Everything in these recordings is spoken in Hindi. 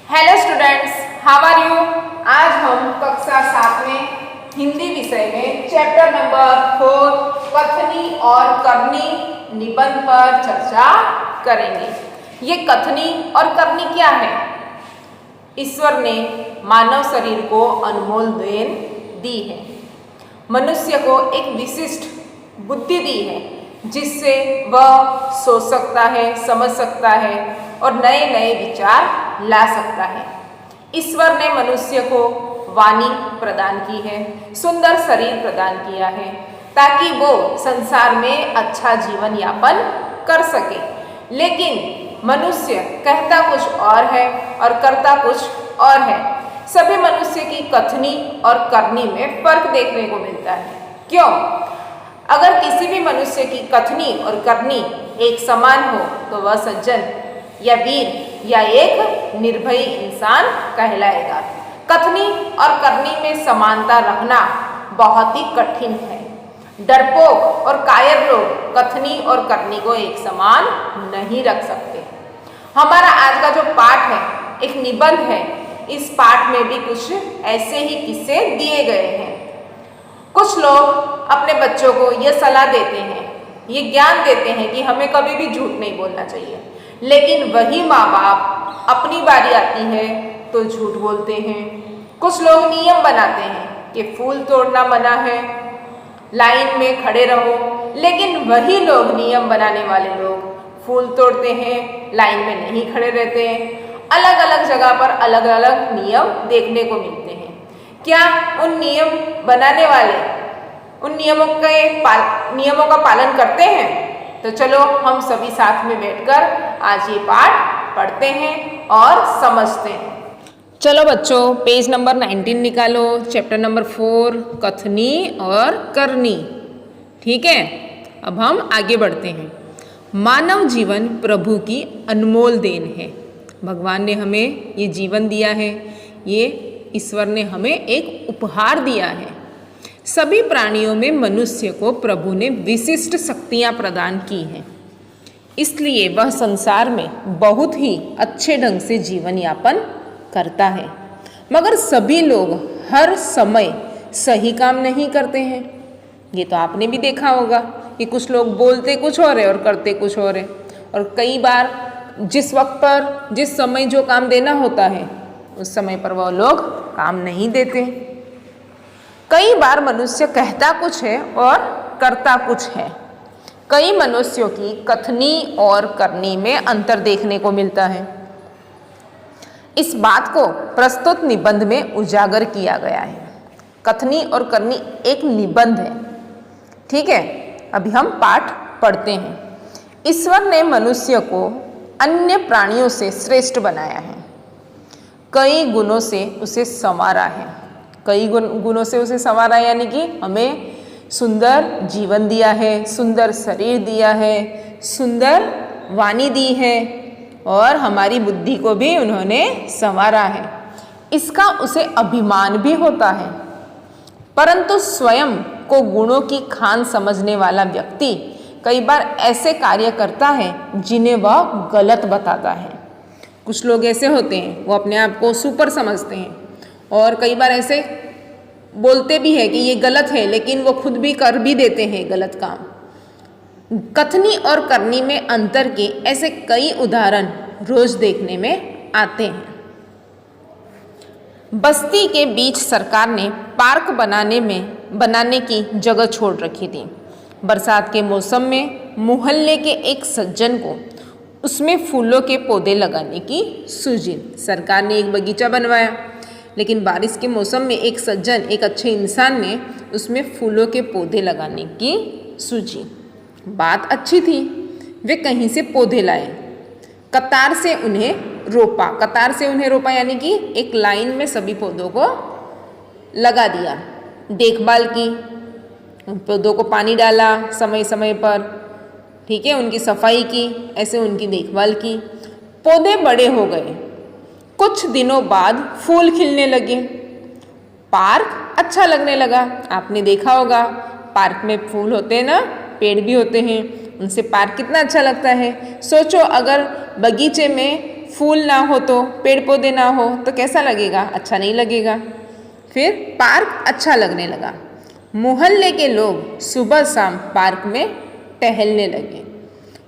Hello students, how are you. आज हम कक्षा 7 में हिंदी विषय में चैप्टर नंबर 4 कथनी और करनी निबंध पर चर्चा करेंगे। ये कथनी और करनी क्या है? ईश्वर ने मानव शरीर को अनमोल देन दी है। मनुष्य को एक विशिष्ट बुद्धि दी है जिससे वह सोच सकता है, समझ सकता है और नए नए विचार ला सकता है। ईश्वर ने मनुष्य को वाणी प्रदान की है, सुंदर शरीर प्रदान किया है ताकि वो संसार में अच्छा जीवन यापन कर सके। लेकिन मनुष्य कहता कुछ और है और करता कुछ और है। सभी मनुष्य की कथनी और करनी में फर्क देखने को मिलता है। क्यों? अगर किसी भी मनुष्य की कथनी और करनी एक समान हो तो वह सज्जन या वीर या एक निर्भयी इंसान कहलाएगा। कथनी और करनी में समानता रखना बहुत ही कठिन है। डरपोक और कायर लोग कथनी और करनी को एक समान नहीं रख सकते। हमारा आज का जो पाठ है एक निबंध है। इस पाठ में भी कुछ ऐसे ही किस्से दिए गए हैं। कुछ लोग अपने बच्चों को यह सलाह देते हैं, ये ज्ञान देते हैं कि हमें कभी भी झूठ नहीं बोलना चाहिए, लेकिन वही माँ बाप अपनी बारी आती है तो झूठ बोलते हैं। कुछ लोग नियम बनाते हैं कि फूल तोड़ना मना है, लाइन में खड़े रहो, लेकिन वही लोग नियम बनाने वाले लोग फूल तोड़ते हैं, लाइन में नहीं खड़े रहते हैं। अलग अलग जगह पर अलग अलग नियम देखने को मिलते हैं। क्या उन नियम बनाने वाले उन नियमों का पालन करते हैं? तो चलो हम सभी साथ में बैठकर आज ये पाठ पढ़ते हैं और समझते हैं। चलो बच्चों, पेज नंबर 19 निकालो, चैप्टर नंबर 4 कथनी और करनी। ठीक है, अब हम आगे बढ़ते हैं। मानव जीवन प्रभु की अनमोल देन है। भगवान ने हमें ये जीवन दिया है, ये ईश्वर ने हमें एक उपहार दिया है। सभी प्राणियों में मनुष्य को प्रभु ने विशिष्ट शक्तियाँ प्रदान की हैं, इसलिए वह संसार में बहुत ही अच्छे ढंग से जीवन यापन करता है। मगर सभी लोग हर समय सही काम नहीं करते हैं। ये तो आपने भी देखा होगा कि कुछ लोग बोलते कुछ और है और करते कुछ और है। और कई बार जिस वक्त पर जिस समय जो काम देना होता है उस समय पर वह लोग काम नहीं देते। कई बार मनुष्य कहता कुछ है और करता कुछ है। कई मनुष्यों की कथनी और करनी में अंतर देखने को मिलता है। इस बात को प्रस्तुत निबंध में उजागर किया गया है। कथनी और करनी एक निबंध है। ठीक है, अभी हम पाठ पढ़ते हैं। ईश्वर ने मनुष्य को अन्य प्राणियों से श्रेष्ठ बनाया है। कई गुणों से उसे संवारा है। कई गुणों से उसे संवारा यानी कि हमें सुंदर जीवन दिया है, सुंदर शरीर दिया है, सुंदर वाणी दी है और हमारी बुद्धि को भी उन्होंने संवारा है। इसका उसे अभिमान भी होता है। परंतु स्वयं को गुणों की खान समझने वाला व्यक्ति कई बार ऐसे कार्य करता है जिन्हें वह गलत बताता है। कुछ लोग ऐसे होते हैं, वो अपने आप को सुपर समझते हैं और कई बार ऐसे बोलते भी है कि ये गलत है, लेकिन वो खुद भी कर भी देते हैं गलत काम। कथनी और करनी में अंतर के ऐसे कई उदाहरण रोज देखने में आते हैं। बस्ती के बीच सरकार ने पार्क बनाने की जगह छोड़ रखी थी। बरसात के मौसम में मोहल्ले के एक सज्जन को उसमें फूलों के पौधे लगाने की सूझी। सरकार ने एक बगीचा बनवाया, लेकिन बारिश के मौसम में एक सज्जन, एक अच्छे इंसान ने उसमें फूलों के पौधे लगाने की सूझी। बात अच्छी थी। वे कहीं से पौधे लाए, कतार से उन्हें रोपा यानी कि एक लाइन में सभी पौधों को लगा दिया। देखभाल की, उन पौधों को पानी डाला समय समय पर, ठीक है, उनकी सफाई की, ऐसे उनकी देखभाल की। पौधे बड़े हो गए। कुछ दिनों बाद फूल खिलने लगे। पार्क अच्छा लगने लगा। आपने देखा होगा पार्क में फूल होते हैं ना, पेड़ भी होते हैं, उनसे पार्क कितना अच्छा लगता है। सोचो अगर बगीचे में फूल ना हो तो, पेड़ पौधे ना हो तो कैसा लगेगा? अच्छा नहीं लगेगा। फिर पार्क अच्छा लगने लगा। मोहल्ले के लोग सुबह शाम पार्क में टहलने लगे।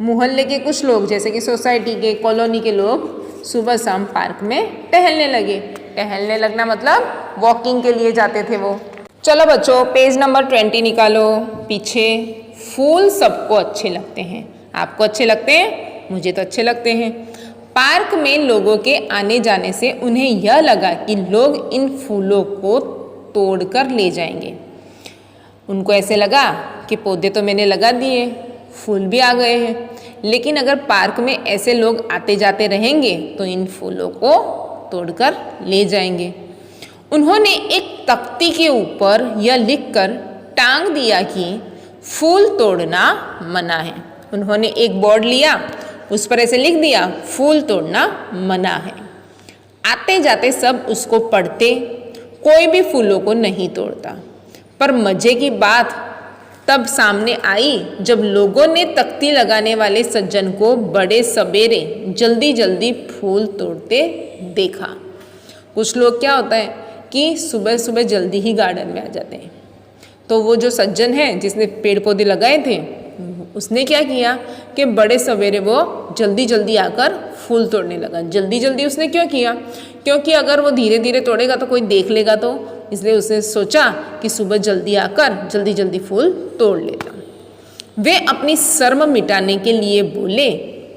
मोहल्ले के कुछ लोग जैसे कि सोसाइटी के, कॉलोनी के लोग सुबह शाम पार्क में टहलने लगे। टहलने लगना मतलब वॉकिंग के लिए जाते थे वो। चलो बच्चों, पेज नंबर 20 निकालो। पीछे फूल सबको अच्छे लगते हैं। आपको अच्छे लगते हैं? मुझे तो अच्छे लगते हैं। पार्क में लोगों के आने जाने से उन्हें यह लगा कि लोग इन फूलों को तोड़कर ले जाएंगे। उनको ऐसे लगा कि पौधे तो मैंने लगा दिए, फूल भी आ गए हैं, लेकिन अगर पार्क में ऐसे लोग आते जाते रहेंगे तो इन फूलों को तोड़कर ले जाएंगे। उन्होंने एक तख्ती के ऊपर यह लिखकर टांग दिया कि फूल तोड़ना मना है। उन्होंने एक बोर्ड लिया, उस पर ऐसे लिख दिया, फूल तोड़ना मना है। आते जाते सब उसको पढ़ते, कोई भी फूलों को नहीं तोड़ता। पर मजे की बात तब सामने आई जब लोगों ने तख्ती लगाने वाले सज्जन को बड़े सवेरे जल्दी जल्दी फूल तोड़ते देखा। कुछ लोग क्या होता है कि सुबह सुबह जल्दी ही गार्डन में आ जाते हैं। तो वो जो सज्जन है जिसने पेड़ पौधे लगाए थे, उसने क्या किया कि बड़े सवेरे वो जल्दी जल्दी आकर फूल तोड़ने लगा। जल्दी जल्दी उसने क्यों किया? क्योंकि अगर वो धीरे धीरे तोड़ेगा तो कोई देख लेगा, तो इसलिए उसने सोचा कि सुबह जल्दी आकर जल्दी जल्दी फूल तोड़ लेता। वे अपनी शर्म मिटाने के लिए बोले,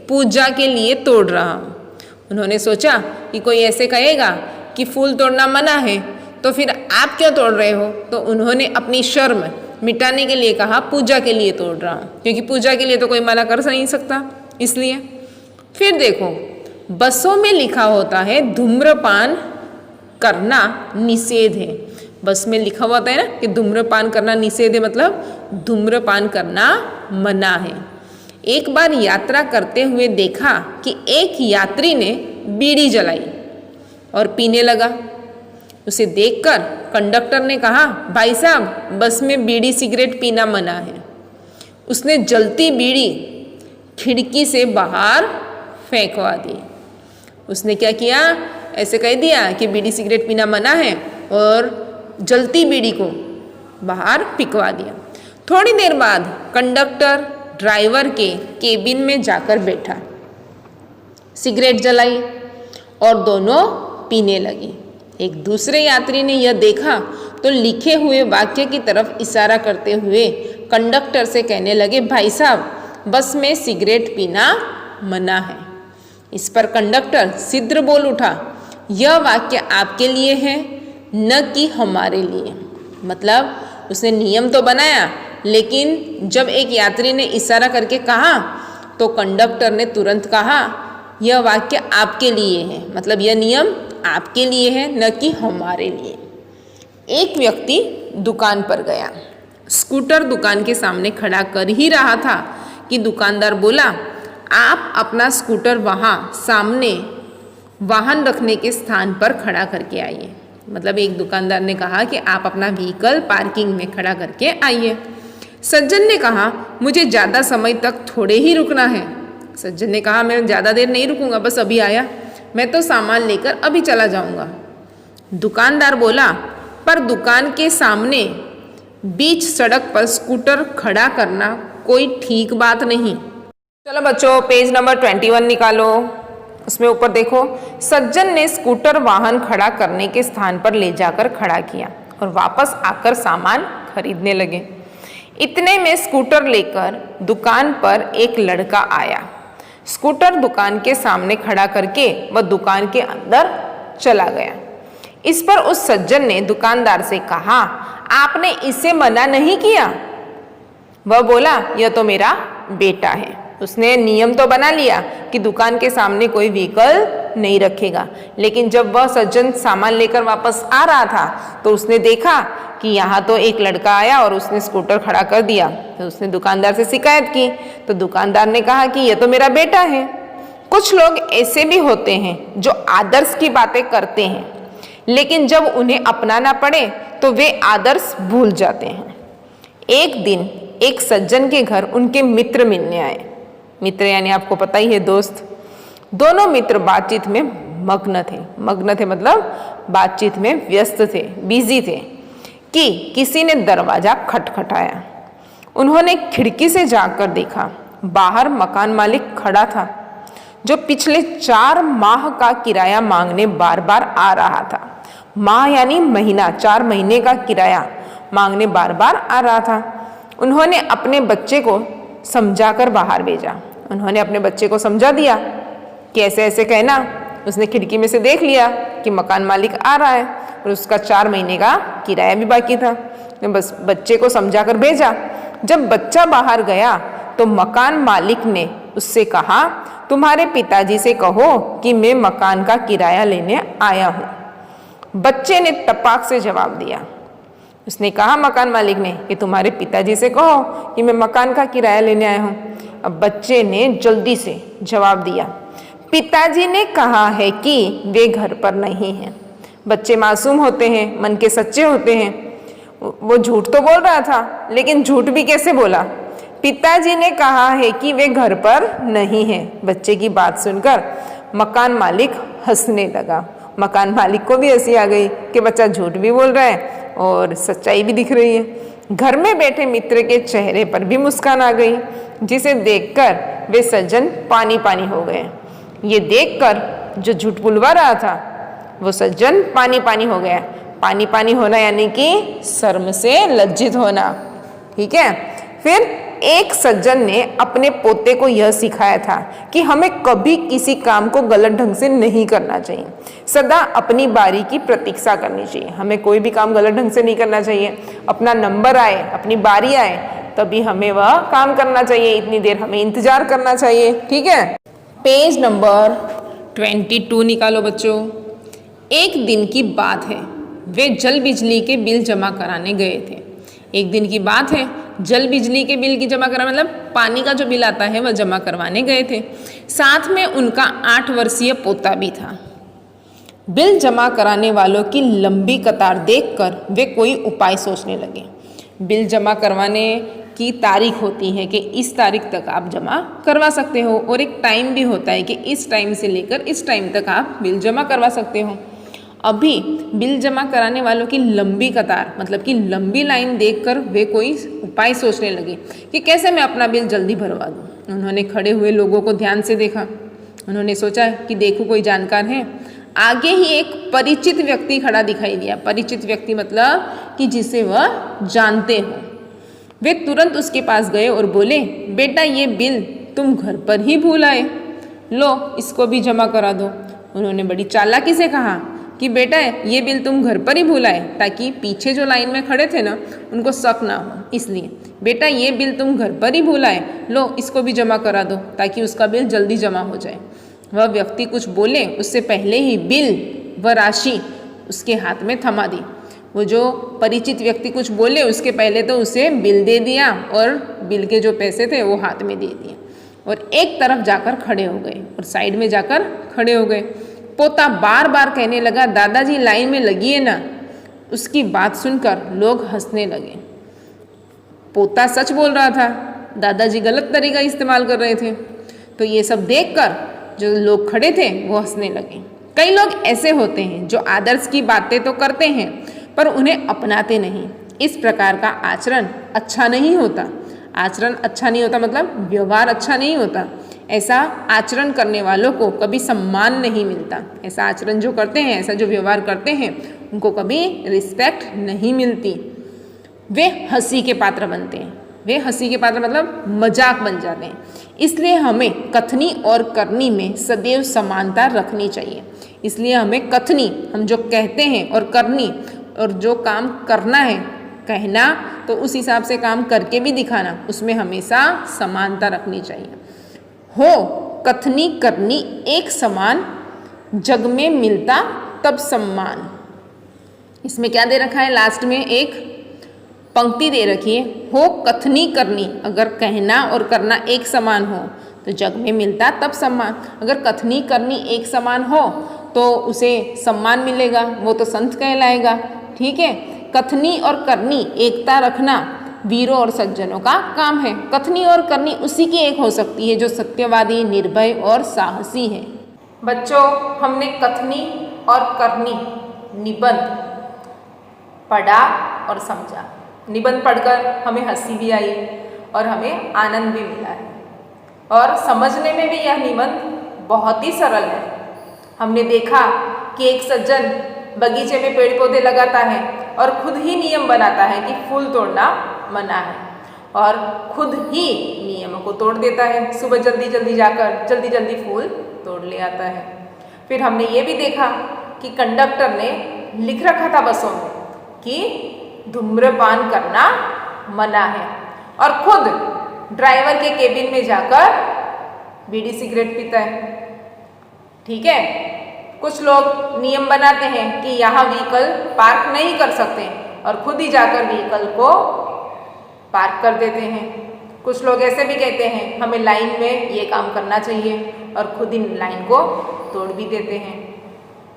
पूजा के लिए तोड़ रहा हूँ। उन्होंने सोचा कि कोई ऐसे कहेगा कि फूल तोड़ना मना है, तो फिर आप क्यों तोड़ रहे हो? तो उन्होंने अपनी शर्म मिटाने के लिए कहा, पूजा के लिए तोड़ रहा हूँ, क्योंकि पूजा के लिए तो कोई मना कर नहीं सकता, इसलिए। फिर देखो, बसों में लिखा होता है धूम्रपान करना निषेध है। बस में लिखा हुआ होता है ना कि धूम्रपान करना निषेध है, मतलब धूम्रपान करना मना है। एक बार यात्रा करते हुए देखा कि एक यात्री ने बीड़ी जलाई और पीने लगा। उसे देखकर कंडक्टर ने कहा, भाई साहब, बस में बीड़ी सिगरेट पीना मना है। उसने जलती बीड़ी खिड़की से बाहर फेंकवा दी। उसने क्या किया? ऐसे कह दिया कि बीड़ी सिगरेट पीना मना है और जलती बीड़ी को बाहर फेंकवा दिया। थोड़ी देर बाद कंडक्टर ड्राइवर के केबिन में जाकर बैठा, सिगरेट जलाई और दोनों पीने लगी। एक दूसरे यात्री ने यह देखा तो लिखे हुए वाक्य की तरफ इशारा करते हुए कंडक्टर से कहने लगे, भाई साहब, बस में सिगरेट पीना मना है। इस पर कंडक्टर सिद्र बोल उठा, यह वाक्य आपके लिए है, न कि हमारे लिए। मतलब उसने नियम तो बनाया, लेकिन जब एक यात्री ने इशारा करके कहा तो कंडक्टर ने तुरंत कहा, यह वाक्य आपके लिए है, मतलब यह नियम आपके लिए है, न कि हमारे लिए। एक व्यक्ति दुकान पर गया। स्कूटर दुकान के सामने खड़ा कर ही रहा था कि दुकानदार बोला, आप अपना स्कूटर वहाँ सामने वाहन रखने के स्थान पर खड़ा करके आइए। मतलब एक दुकानदार ने कहा कि आप अपना व्हीकल पार्किंग में खड़ा करके आइए। सज्जन ने कहा, मुझे ज़्यादा समय तक थोड़े ही रुकना है। सज्जन ने कहा, मैं ज़्यादा देर नहीं रुकूंगा, बस अभी आया, मैं तो सामान लेकर अभी चला जाऊंगा। दुकानदार बोला, पर दुकान के सामने बीच सड़क पर स्कूटर खड़ा करना कोई ठीक बात नहीं। चलो बच्चों, पेज नंबर 21 निकालो। उसमें ऊपर देखो, सज्जन ने स्कूटर वाहन खड़ा करने के स्थान पर ले जाकर खड़ा किया और वापस आकर सामान खरीदने लगे। इतने में स्कूटर लेकर दुकान पर एक लड़का आया। स्कूटर दुकान के सामने खड़ा करके वह दुकान के अंदर चला गया। इस पर उस सज्जन ने दुकानदार से कहा, आपने इसे मना नहीं किया? वह बोला, यह तो मेरा बेटा है। उसने नियम तो बना लिया कि दुकान के सामने कोई व्हीकल नहीं रखेगा, लेकिन जब वह सज्जन सामान लेकर वापस आ रहा था तो उसने देखा कि यहाँ तो एक लड़का आया और उसने स्कूटर खड़ा कर दिया। तो उसने दुकानदार से शिकायत की तो दुकानदार ने कहा कि यह तो मेरा बेटा है। कुछ लोग ऐसे भी होते हैं जो आदर्श की बातें करते हैं, लेकिन जब उन्हें अपनाना पड़े तो वे आदर्श भूल जाते हैं। एक दिन एक सज्जन के घर उनके मित्र मिलने आए। मित्र यानी आपको पता ही है, दोस्त। दोनों मित्र बातचीत में मग्न थे मतलब बातचीत में व्यस्त थे, बिजी थे कि किसी ने दरवाजा खटखटाया। उन्होंने खिड़की से जाकर देखा, बाहर मकान मालिक खड़ा था, जो पिछले 4 माह का किराया मांगने बार बार आ रहा था। माह यानी महीना, 4 महीने का किराया मांगने बार बार आ रहा था। उन्होंने अपने बच्चे को समझाकर बाहर भेजा। उन्होंने अपने बच्चे को समझा दिया कि ऐसे ऐसे कहना। उसने खिड़की में से देख लिया कि मकान मालिक आ रहा है और उसका 4 महीने का किराया भी बाकी था। बस बच्चे को समझाकर भेजा। जब बच्चा बाहर गया तो मकान मालिक ने उससे कहा, तुम्हारे पिताजी से कहो कि मैं मकान का किराया लेने आया हूँ। बच्चे ने टपाक से जवाब दिया। उसने कहा मकान मालिक ने कि तुम्हारे पिताजी से कहो कि मैं मकान का किराया लेने आया हूँ। अब बच्चे ने जल्दी से जवाब दिया, पिताजी ने कहा है कि वे घर पर नहीं हैं। बच्चे मासूम होते हैं, मन के सच्चे होते हैं। वो झूठ तो बोल रहा था, लेकिन झूठ भी कैसे बोला? पिताजी ने कहा है कि वे घर पर नहीं हैं। बच्चे की बात सुनकर मकान मालिक हंसने लगा। मकान मालिक को भी हंसी आ गई कि बच्चा झूठ भी बोल रहा है और सच्चाई भी दिख रही है। घर में बैठे मित्र के चेहरे पर भी मुस्कान आ गई, जिसे देखकर वे सज्जन पानी पानी हो गए। ये देखकर जो झूठ बुलवा रहा था वो सज्जन पानी पानी हो गया। पानी पानी होना यानी कि शर्म से लज्जित होना। ठीक है। फिर एक सज्जन ने अपने पोते को यह सिखाया था कि हमें कभी किसी काम को गलत ढंग से नहीं करना चाहिए, सदा अपनी बारी की प्रतीक्षा करनी चाहिए। हमें कोई भी काम गलत ढंग से नहीं करना चाहिए। अपना नंबर आए, अपनी बारी आए, तभी हमें वह काम करना चाहिए। इतनी देर हमें इंतजार करना चाहिए। ठीक है। पेज नंबर 22 निकालो बच्चों। एक दिन की बात है, वे जल बिजली के बिल जमा कराने गए थे। एक दिन की बात है, जल बिजली के बिल की जमा करा मतलब पानी का जो बिल आता है वह जमा करवाने गए थे। साथ में उनका 8 वर्षीय पोता भी था। बिल जमा कराने वालों की लंबी कतार देखकर वे कोई उपाय सोचने लगे। बिल जमा करवाने की तारीख होती है कि इस तारीख तक आप जमा करवा सकते हो, और एक टाइम भी होता है कि इस टाइम से लेकर इस टाइम तक आप बिल जमा करवा सकते हो। अभी बिल जमा कराने वालों की लंबी कतार मतलब कि लंबी लाइन देखकर वे कोई उपाय सोचने लगे कि कैसे मैं अपना बिल जल्दी भरवा दूँ। उन्होंने खड़े हुए लोगों को ध्यान से देखा। उन्होंने सोचा कि देखो कोई जानकार है। आगे ही एक परिचित व्यक्ति खड़ा दिखाई दिया। परिचित व्यक्ति मतलब कि जिसे वह जानते हो। वे तुरंत उसके पास गए और बोले, बेटा ये बिल तुम घर पर ही भूल आए, लो इसको भी जमा करा दो। उन्होंने बड़ी चालाकी से कहा कि बेटा ये बिल तुम घर पर ही भूल आए, ताकि पीछे जो लाइन में खड़े थे ना उनको शक ना हो। इसलिए बेटा ये बिल तुम घर पर ही भूल आए, लो इसको भी जमा करा दो ताकि उसका बिल जल्दी जमा हो जाए। वह व्यक्ति कुछ बोले उससे पहले ही बिल व राशि उसके हाथ में थमा दी। वो जो परिचित व्यक्ति कुछ बोले उसके पहले तो उसे बिल दे दिया और बिल के जो पैसे थे वो हाथ में दे दिए और एक तरफ जाकर खड़े हो गए और साइड में जाकर खड़े हो गए। पोता बार बार कहने लगा, दादाजी लाइन में लगिए ना। उसकी बात सुनकर लोग हंसने लगे। पोता सच बोल रहा था, दादाजी गलत तरीका इस्तेमाल कर रहे थे। तो ये सब देखकर जो लोग खड़े थे वो हंसने लगे। कई लोग ऐसे होते हैं जो आदर्श की बातें तो करते हैं पर उन्हें अपनाते नहीं। इस प्रकार का आचरण अच्छा नहीं होता। आचरण अच्छा नहीं होता मतलब व्यवहार अच्छा नहीं होता। ऐसा आचरण करने वालों को कभी सम्मान नहीं मिलता। ऐसा आचरण जो करते हैं, ऐसा जो व्यवहार करते हैं, उनको कभी रिस्पेक्ट नहीं मिलती। वे हंसी के पात्र बनते हैं। वे हंसी के पात्र मतलब मजाक बन जाते हैं। इसलिए हमें कथनी और करनी में सदैव समानता रखनी चाहिए। इसलिए हमें कथनी, हम जो कहते हैं, और करनी, और जो काम करना है, कहना तो उस हिसाब से काम करके भी दिखाना, उसमें हमेशा समानता रखनी चाहिए। हो कथनी करनी एक समान, जग में मिलता तब सम्मान। इसमें क्या दे रखा है? लास्ट में एक पंक्ति दे रखी है, हो कथनी करनी। अगर कहना और करना एक समान हो तो जग में मिलता तब सम्मान। अगर कथनी करनी एक समान हो तो उसे सम्मान मिलेगा, वो तो संत कहलाएगा। ठीक है। कथनी और करनी एकता रखना वीरों और सज्जनों का काम है। कथनी और करनी उसी की एक हो सकती है जो सत्यवादी, निर्भय और साहसी है। बच्चों, हमने कथनी और करनी निबंध पढ़ा और समझा। निबंध पढ़कर हमें हंसी भी आई और हमें आनंद भी मिला है और समझने में भी यह निबंध बहुत ही सरल है। हमने देखा कि एक सज्जन बगीचे में पेड़ पौधे लगाता है और खुद ही नियम बनाता है कि फूल तोड़ना मना है और खुद ही नियमों को तोड़ देता है। सुबह जल्दी जल्दी जाकर जल्दी जल्दी फूल तोड़ ले आता है। फिर हमने ये भी देखा कि कंडक्टर ने लिख रखा था बसों में कि धूम्रपान करना मना है और खुद ड्राइवर के केबिन में जाकर बीड़ी सिगरेट पीता है। ठीक है, कुछ लोग नियम बनाते हैं कि यहाँ व्हीकल पार्क नहीं कर सकते और खुद ही जाकर व्हीकल को पार्क कर देते हैं। कुछ लोग ऐसे भी कहते हैं हमें लाइन में ये काम करना चाहिए और खुद ही लाइन को तोड़ भी देते हैं।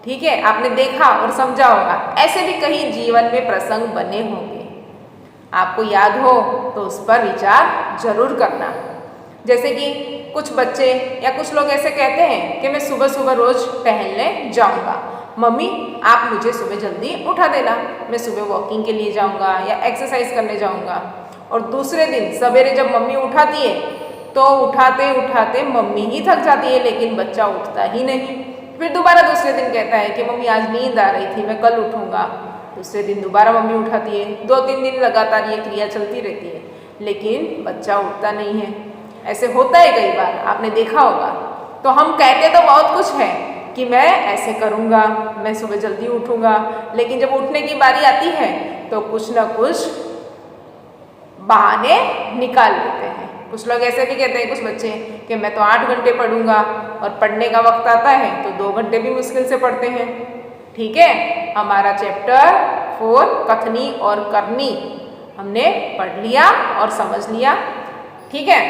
ठीक है, आपने देखा और समझा होगा। ऐसे भी कई जीवन में प्रसंग बने होंगे, आपको याद हो तो उस पर विचार जरूर करना। जैसे कि कुछ बच्चे या कुछ लोग ऐसे कहते हैं कि मैं सुबह सुबह रोज टहलने जाऊंगा, मम्मी आप मुझे सुबह जल्दी उठा देना, मैं सुबह वॉकिंग के लिए जाऊंगा या एक्सरसाइज करने जाऊंगा। और दूसरे दिन सवेरे जब मम्मी उठाती है तो उठाते उठाते मम्मी ही थक जाती है, लेकिन बच्चा उठता ही नहीं। फिर दोबारा दूसरे दिन कहता है कि मम्मी आज नींद आ रही थी, मैं कल उठूंगा। दूसरे दिन दोबारा मम्मी उठाती है। 2-3 दिन लगातार ये क्रिया चलती रहती है, लेकिन बच्चा उठता नहीं है। ऐसे होता है कई बार, आपने देखा होगा। तो हम कहते तो बहुत कुछ है कि मैं ऐसे करूँगा, मैं सुबह जल्दी उठूँगा, लेकिन जब उठने की बारी आती है तो कुछ ना कुछ बहाने निकाल लेते हैं। कुछ लोग ऐसे भी कहते हैं, कुछ बच्चे, कि मैं तो 8 घंटे पढ़ूंगा और पढ़ने का वक्त आता है तो 2 घंटे भी मुश्किल से पढ़ते हैं। ठीक है, हमारा चैप्टर 4 कथनी और करनी हमने पढ़ लिया और समझ लिया। ठीक है।